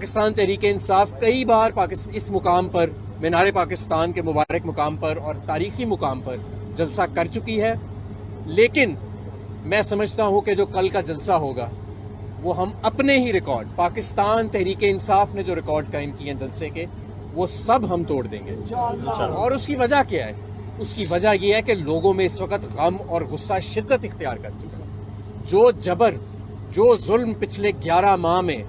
پاکستان تحریک انصاف کئی بار اس مقام پر، مینار پاکستان کے مبارک مقام پر اور تاریخی مقام پر جلسہ کر چکی ہے، لیکن میں سمجھتا ہوں کہ جو کل کا جلسہ ہوگا وہ ہم اپنے ہی ریکارڈ، پاکستان تحریک انصاف نے جو ریکارڈ قائم کیے ہیں جلسے کے، وہ سب ہم توڑ دیں گے۔ اور اس کی وجہ کیا ہے؟ اس کی وجہ یہ ہے کہ لوگوں میں اس وقت غم اور غصہ شدت اختیار کر چکا ہے۔ جو جبر، جو ظلم پچھلے 11 ماہ میں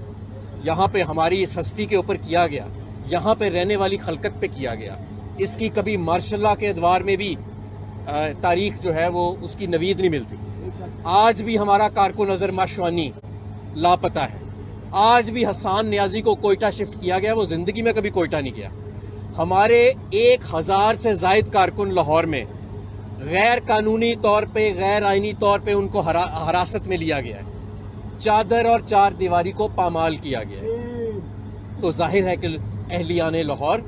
یہاں پہ ہماری اس ہستی کے اوپر کیا گیا، یہاں پہ رہنے والی خلقت پہ کیا گیا، اس کی کبھی ماشاء اللہ کے ادوار میں بھی تاریخ جو ہے وہ اس کی نوید نہیں ملتی۔ آج بھی ہمارا کارکن اظہر ماشوانی لاپتہ ہے، آج بھی حسان نیازی کو کوئٹہ شفٹ کیا گیا، وہ زندگی میں کبھی کوئٹہ نہیں گیا۔ ہمارے 1000 سے زائد کارکن لاہور میں غیر قانونی طور پہ، غیر آئینی طور پہ ان کو حراست میں لیا گیا ہے، چادر اور چار دیواری کو پامال کیا گیا ہے۔ تو ظاہر ہے کہ اہلیان لاہور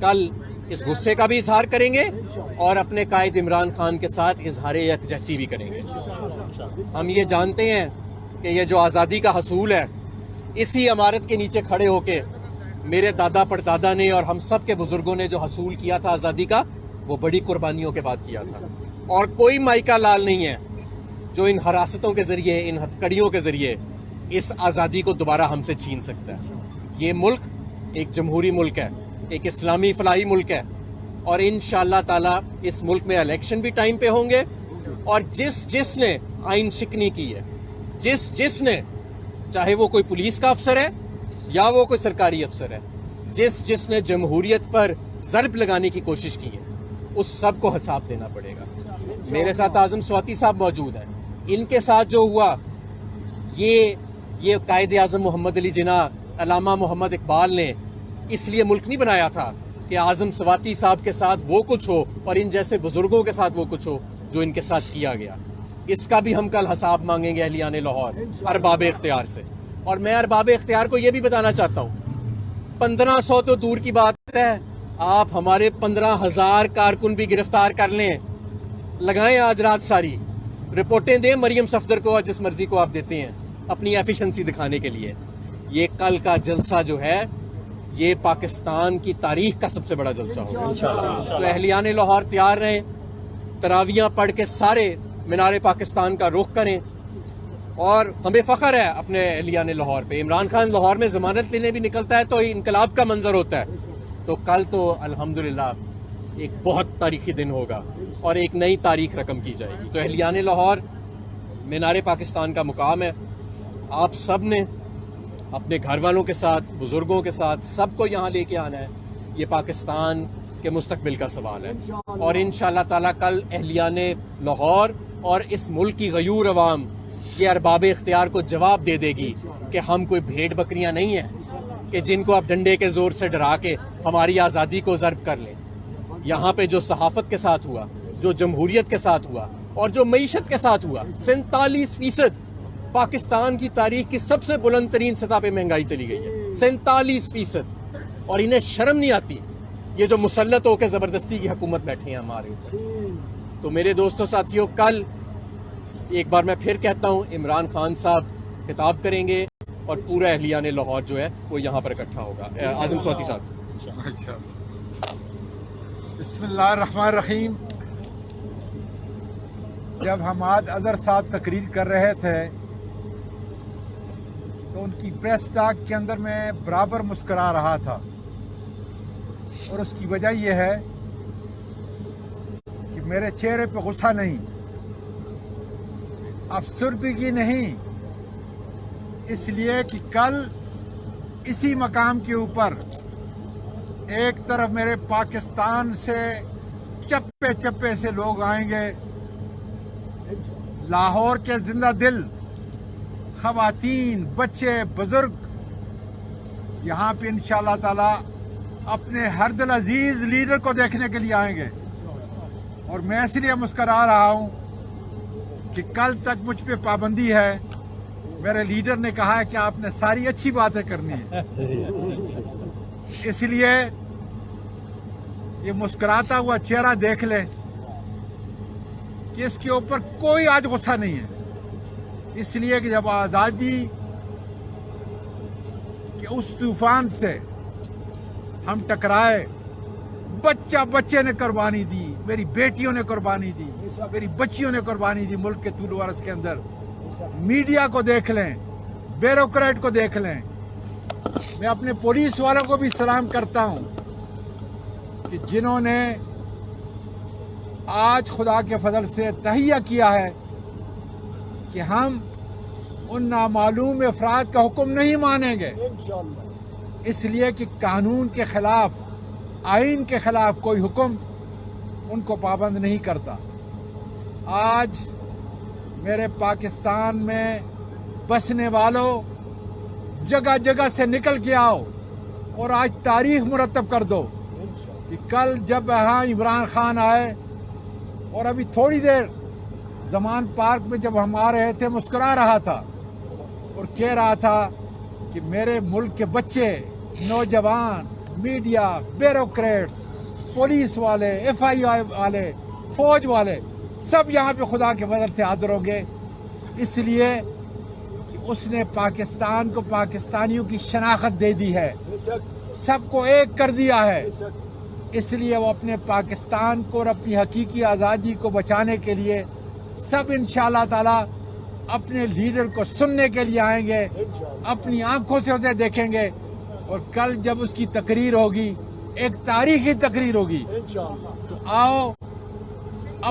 کل اس غصے کا بھی اظہار کریں گے اور اپنے قائد عمران خان کے ساتھ اظہار یکجہتی بھی کریں گے۔ ہم یہ جانتے ہیں کہ یہ جو آزادی کا حصول ہے، اسی عمارت کے نیچے کھڑے ہو کے میرے دادا پردادا نے اور ہم سب کے بزرگوں نے جو حصول کیا تھا آزادی کا، وہ بڑی قربانیوں کے بعد کیا تھا، اور کوئی مائکا لال نہیں ہے جو ان حراستوں کے ذریعے، ان ہتھکڑیوں کے ذریعے اس آزادی کو دوبارہ ہم سے چھین سکتا ہے۔ یہ ملک ایک جمہوری ملک ہے، ایک اسلامی فلاحی ملک ہے، اور انشاءاللہ تعالی اس ملک میں الیکشن بھی ٹائم پہ ہوں گے، اور جس نے آئین شکنی کی ہے، جس نے، چاہے وہ کوئی پولیس کا افسر ہے یا وہ کوئی سرکاری افسر ہے، جس نے جمہوریت پر ضرب لگانے کی کوشش کی ہے، اس سب کو حساب دینا پڑے گا۔ میرے ساتھ اعظم سواتی صاحب موجود ہیں، ان کے ساتھ جو ہوا، یہ قائد اعظم محمد علی جناح، علامہ محمد اقبال نے اس لیے ملک نہیں بنایا تھا کہ اعظم سواتی صاحب کے ساتھ وہ کچھ ہو اور ان جیسے بزرگوں کے ساتھ وہ کچھ ہو جو ان کے ساتھ کیا گیا۔ اس کا بھی ہم کل حساب مانگیں گے اہلیان لاہور، ارباب اختیار سے۔ اور میں ارباب اختیار کو یہ بھی بتانا چاہتا ہوں، 1500 تو دور کی بات ہے، آپ ہمارے 15,000 کارکن بھی گرفتار کر لیں، لگائیں آج رات ساری رپورٹیں دیں مریم صفدر کو اور جس مرضی کو آپ دیتے ہیں اپنی ایفیشنسی دکھانے کے لیے۔ یہ کل کا جلسہ جو ہے، یہ پاکستان کی تاریخ کا سب سے بڑا جلسہ ہوگا۔ تو اہلیان لاہور تیار رہیں، تراویحاں پڑھ کے سارے مینار پاکستان کا رخ کریں، اور ہمیں فخر ہے اپنے اہلیان لاہور پہ۔ عمران خان لاہور میں ضمانت لینے بھی نکلتا ہے تو انقلاب کا منظر ہوتا ہے۔ تو کل تو الحمدللہ ایک بہت تاریخی دن ہوگا اور ایک نئی تاریخ رقم کی جائے گی۔ تو اہلیان لاہور، مینار پاکستان کا مقام ہے، آپ سب نے اپنے گھر والوں کے ساتھ، بزرگوں کے ساتھ، سب کو یہاں لے کے آنا ہے۔ یہ پاکستان کے مستقبل کا سوال ہے، اور انشاءاللہ تعالیٰ کل اہلیان لاہور اور اس ملک کی غیور عوام یہ ارباب اختیار کو جواب دے دے گی کہ ہم کوئی بھیڑ بکریاں نہیں ہیں کہ جن کو آپ ڈنڈے کے زور سے ڈرا کے ہماری آزادی کو ضرب کر لیں۔ یہاں پہ جو صحافت کے ساتھ ہوا، جو جمہوریت کے ساتھ ہوا، اور جو معیشت کے ساتھ ہوا، 47% پاکستان کی تاریخ کی سب سے بلند ترین سطح پہ مہنگائی چلی گئی ہے، 47%، اور انہیں شرم نہیں آتی یہ جو مسلط ہو کے زبردستی کی حکومت بیٹھے ہیں ہمارے اوپر۔ تو میرے دوستوں ساتھیوں، کل ایک بار میں پھر کہتا ہوں، عمران خان صاحب خطاب کریں گے اور پورا اہلیان لاہور جو ہے وہ یہاں پر اکٹھا ہوگا۔ اعظم سواتی صاحب۔ بسم اللہ الرحمن الرحیم۔ جب حماد اظہر صاحب تقریر کر رہے تھے تو ان کی پریس ٹاک کے اندر میں برابر مسکرا رہا تھا، اور اس کی وجہ یہ ہے کہ میرے چہرے پہ غصہ نہیں، افسردگی نہیں، اس لیے کہ کل اسی مقام کے اوپر ایک طرف میرے پاکستان سے چپے چپے سے لوگ آئیں گے، لاہور کے زندہ دل خواتین، بچے، بزرگ یہاں پہ انشاءاللہ تعالی اپنے ہر دل عزیز لیڈر کو دیکھنے کے لیے آئیں گے۔ اور میں اس لیے مسکرا رہا ہوں کہ کل تک مجھ پہ پابندی ہے، میرے لیڈر نے کہا ہے کہ آپ نے ساری اچھی باتیں کرنی ہیں، اس لیے یہ مسکراتا ہوا چہرہ دیکھ لے کہ اس کے اوپر کوئی آج غصہ نہیں ہے، اس لیے کہ جب آزادی کہ اس طوفان سے ہم ٹکرائے، بچے نے قربانی دی، میری بیٹیوں نے قربانی دی، میری بچیوں نے قربانی دی ملک کے طول و عرض کے اندر۔ میڈیا کو دیکھ لیں، بیوروکریٹ کو دیکھ لیں۔ میں اپنے پولیس والوں کو بھی سلام کرتا ہوں کہ جنہوں نے آج خدا کے فضل سے تہیہ کیا ہے کہ ہم ان نامعلوم افراد کا حکم نہیں مانیں گے، اس لیے کہ قانون کے خلاف، آئین کے خلاف کوئی حکم ان کو پابند نہیں کرتا۔ آج میرے پاکستان میں بسنے والوں، جگہ جگہ سے نکل کے آؤ اور آج تاریخ مرتب کر دو کہ کل جب یہاں عمران خان آئے اور ابھی تھوڑی دیر زمان پارک میں جب ہم آ رہے تھے مسکرا رہا تھا اور کہہ رہا تھا کہ میرے ملک کے بچے، نوجوان، میڈیا، بیوروکریٹس، پولیس والے، ایف آئی آئی والے، فوج والے سب یہاں پہ خدا کے فضل سے حاضر ہوں گے، اس لیے کہ اس نے پاکستان کو پاکستانیوں کی شناخت دے دی ہے، سب کو ایک کر دیا ہے۔ اس لیے وہ اپنے پاکستان کو اور اپنی حقیقی آزادی کو بچانے کے لیے سب انشاءاللہ تعالی اپنے لیڈر کو سننے کے لیے آئیں گے، اپنی آنکھوں سے اسے دیکھیں گے، اور کل جب اس کی تقریر ہوگی، ایک تاریخی تقریر ہوگی، تو آؤ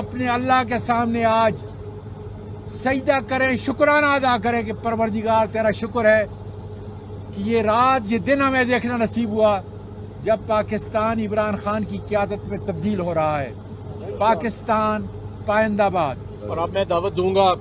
اپنے اللہ کے سامنے آج سجدہ کریں، شکرانہ ادا کریں کہ پروردگار تیرا شکر ہے کہ یہ رات، یہ دن ہمیں دیکھنا نصیب ہوا جب پاکستان عمران خان کی قیادت میں تبدیل ہو رہا ہے۔ پاکستان پائندہ باد۔ اور اب میں دعوت دوں گا